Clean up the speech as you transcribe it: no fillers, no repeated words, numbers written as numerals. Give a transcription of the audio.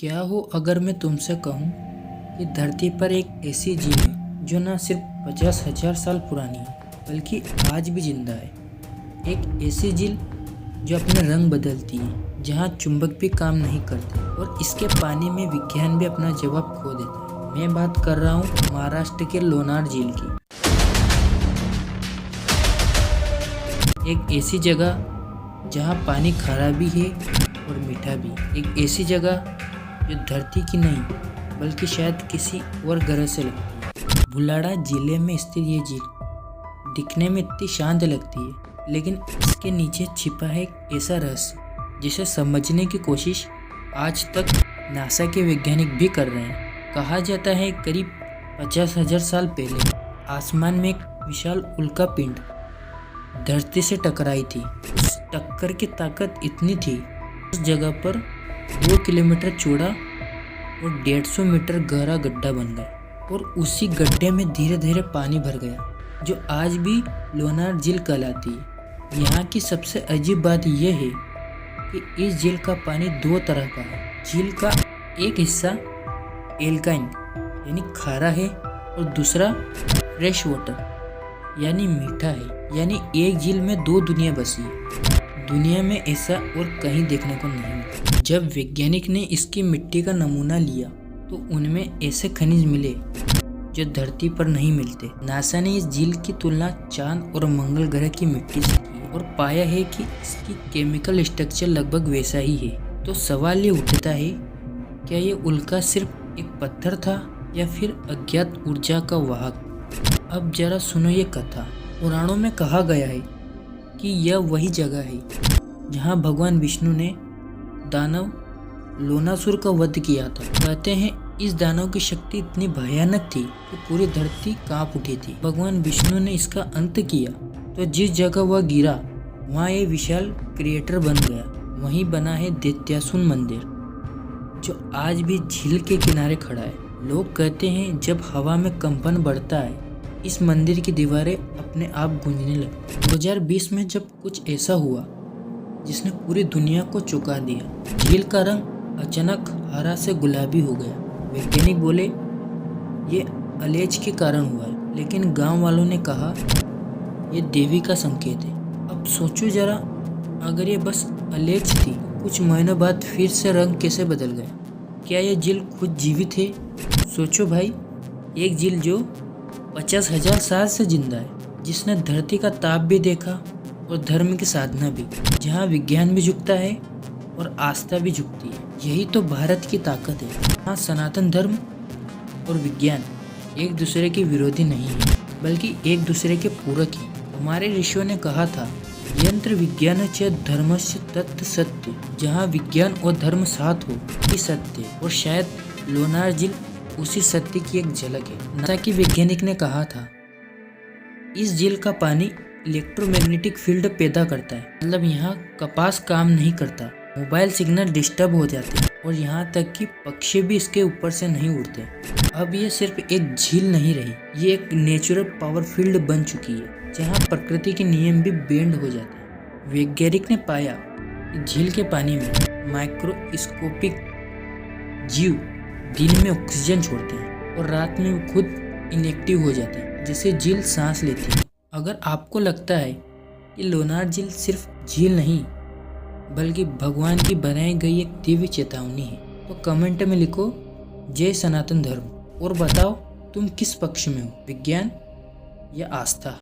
क्या हो अगर मैं तुमसे कहूँ कि धरती पर एक ऐसी झील है जो न सिर्फ 50,000 साल पुरानी है बल्कि आज भी जिंदा है। एक ऐसी झील जो अपना रंग बदलती है, जहाँ चुंबक भी काम नहीं करते और इसके पानी में विज्ञान भी अपना जवाब खो देता है। मैं बात कर रहा हूँ महाराष्ट्र के लोनार झील की। एक ऐसी जगह जहाँ पानी खारा भी है और मीठा भी। एक ऐसी जगह जो धरती की नहीं बल्कि शायद किसी और ग्रह से लगती है। बुलाड़ा जिले में स्थित ये झील दिखने में इतनी शांत लगती है, लेकिन इसके नीचे छिपा है एक ऐसा रहस्य जिसे समझने की कोशिश आज तक नासा के वैज्ञानिक भी कर रहे हैं। कहा जाता है करीब 50,000 साल पहले आसमान में एक विशाल उल्का पिंड धरती से टकराई थी। उस टक्कर की ताकत इतनी थी उस जगह पर 2 किलोमीटर चौड़ा और 150 मीटर गहरा गड्ढा बन गया और उसी गड्ढे में धीरे धीरे पानी भर गया, जो आज भी लोनार झील कहलाती है। यहाँ की सबसे अजीब बात यह है कि इस झील का पानी 2 तरह का है। झील का एक हिस्सा एल्काइन यानी खारा है और दूसरा फ्रेश वाटर यानी मीठा है। यानी एक झील में 2 दुनिया बसी है। दुनिया में ऐसा और कहीं देखने को नहीं मिलता। जब वैज्ञानिक ने इसकी मिट्टी का नमूना लिया तो उनमें ऐसे खनिज मिले जो धरती पर नहीं मिलते। नासा ने इस झील की तुलना चांद और मंगल ग्रह की मिट्टी से की और पाया है कि इसकी केमिकल स्ट्रक्चर लगभग वैसा ही है। तो सवाल ये उठता है, क्या ये उल्का सिर्फ एक पत्थर था या फिर अज्ञात ऊर्जा का वाहक? अब जरा सुनो ये कथा। पुराणों में कहा गया है कि यह वही जगह है जहाँ भगवान विष्णु ने दानव लोनासुर का वध किया था। कहते हैं इस दानव की शक्ति इतनी भयानक थी कि पूरी धरती कांप उठी थी। भगवान विष्णु ने इसका अंत किया तो जिस जगह वह गिरा वहाँ ये विशाल क्रिएटर बन गया। वहीं बना है दैत्यासुर मंदिर, जो आज भी झील के किनारे खड़ा है। लोग कहते हैं जब हवा में कंपन बढ़ता है इस मंदिर की दीवारें अपने आप गूंजने लगती। 2020 में जब कुछ ऐसा हुआ जिसने पूरी दुनिया को चौंका दिया। झील का रंग अचानक हरा से गुलाबी हो गया। वैज्ञानिक बोले ये अलेज के कारण हुआ है, लेकिन गांव वालों ने कहा ये देवी का संकेत है। अब सोचो जरा, अगर ये बस अलेज थी, कुछ महीनों बाद फिर से रंग कैसे बदल गया? क्या ये झील खुद जीवित है? सोचो भाई, एक झील जो 50,000 साल से जिंदा है, जिसने धरती का ताप भी देखा और धर्म की साधना भी, जहाँ विज्ञान भी झुकता है और आस्था भी झुकती है। यही तो भारत की ताकत है। यहाँ सनातन धर्म और विज्ञान एक दूसरे के विरोधी नहीं है, बल्कि एक दूसरे के पूरक है। हमारे ऋषियों ने कहा था यंत्र विज्ञान च धर्मस्य तत् सत्य। जहाँ विज्ञान और धर्म साथ हो ही सत्य। और शायद लोनार झील उसी सत्य की एक झलक है। नासा के वैज्ञानिक ने कहा था इस झील का पानी इलेक्ट्रोमैग्नेटिक फील्ड पैदा करता है। मतलब यहाँ कपास काम नहीं करता, मोबाइल सिग्नल डिस्टर्ब हो जाते हैं और यहाँ तक कि पक्षी भी इसके ऊपर से नहीं उड़ते। अब ये सिर्फ एक झील नहीं रही, ये एक नेचुरल पावर फील्ड बन चुकी है, जहाँ प्रकृति के नियम भी बेंड हो जाते हैं। वैज्ञानिक ने पाया कि झील के पानी में माइक्रोस्कोपिक जीव दिन में ऑक्सीजन छोड़ते हैं और रात में खुद इनएक्टिव हो जाते हैं, जिससे झील सांस लेती है। अगर आपको लगता है कि लोनार झील सिर्फ झील नहीं बल्कि भगवान की बनाई गई एक दिव्य चेतावनी है, तो कमेंट में लिखो जय सनातन धर्म और बताओ तुम किस पक्ष में हो, विज्ञान या आस्था।